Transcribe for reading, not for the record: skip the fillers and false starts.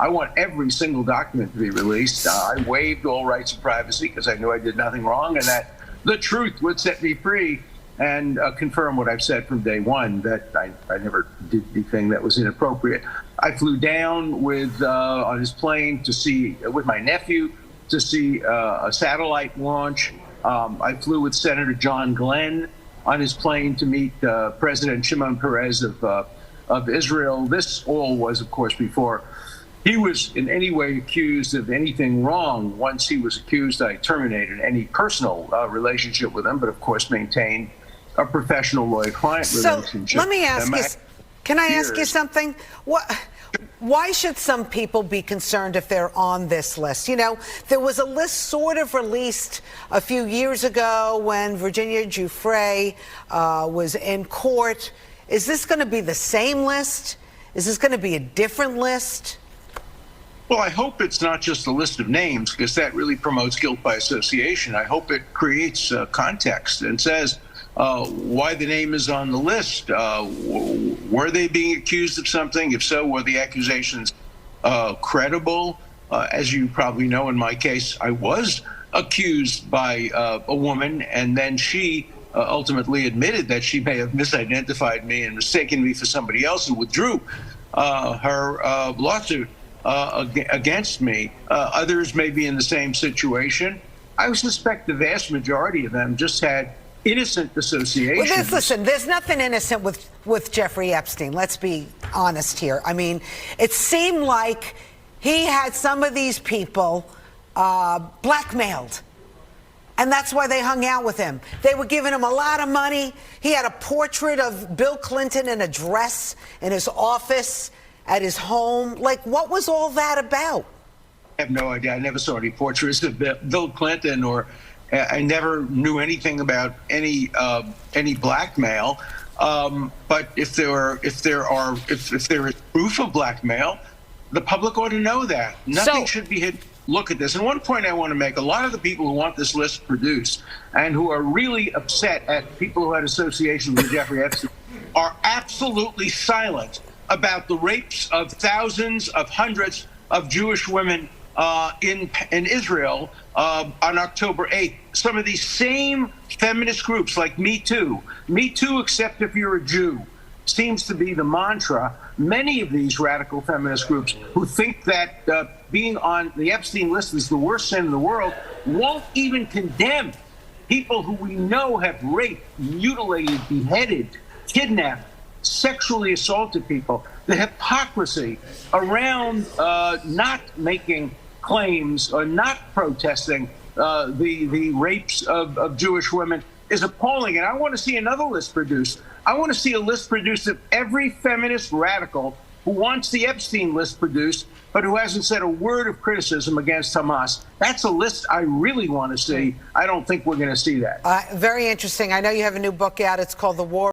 I want every single document to be released. I waived all rights of privacy because I knew I did nothing wrong and that the truth would set me free and confirm what I've said from day one, that I never did anything that was inappropriate. I flew down with on his plane to see, with my nephew, to see a satellite launch. I flew with Senator John Glenn on his plane to meet President Shimon Peres of Israel. This all was, of course, before he was in any way accused of anything wrong. Once he was accused, I terminated any personal relationship with him, but of course maintained a professional lawyer-client relationship. So let me ask you, can I ask you something? Why should some people be concerned if they're on this list? You know, there was a list sort of released a few years ago when Virginia Giuffre was in court. Is this going to be the same list? Is this going to be a different list? Well, I hope it's not just a list of names, because that really promotes guilt by association. I hope it creates context and says why the name is on the list. Were they being accused of something? If so, were the accusations credible? As you probably know, in my case, I was accused by a woman, and then she ultimately admitted that she may have misidentified me and mistaken me for somebody else and withdrew her lawsuit against me. Others may be in the same situation. I suspect the vast majority of them just had innocent associations. Well, listen, there's nothing innocent with Jeffrey Epstein. Let's be honest here. I mean, it seemed like he had some of these people blackmailed. And that's why they hung out with him. They were giving him a lot of money. He had a portrait of Bill Clinton in a dress in his office at his home. Like, what was all that about? I have no idea. I never saw any portraits of Bill Clinton, or I never knew anything about any blackmail. But if there is proof of blackmail, the public ought to know that. Nothing should be hidden. Look at this. And one point I want to make: a lot of the people who want this list produced and who are really upset at people who had associations with Jeffrey Epstein are absolutely silent about the rapes of thousands of hundreds of Jewish women in Israel on October 8th. Some of these same feminist groups, like Me Too except if you're a Jew, seems to be the mantra. Many of these radical feminist groups who think that being on the Epstein list is the worst sin in the world won't even condemn people who we know have raped, mutilated, beheaded, kidnapped, sexually assaulted people. The hypocrisy around not making claims or not protesting the rapes of Jewish women is appalling. And I want to see another list produced. I want to see a list produced of every feminist radical who wants the Epstein list produced, but who hasn't said a word of criticism against Hamas. That's a list I really want to see. I don't think we're going to see that. Very interesting. I know you have a new book out. It's called The War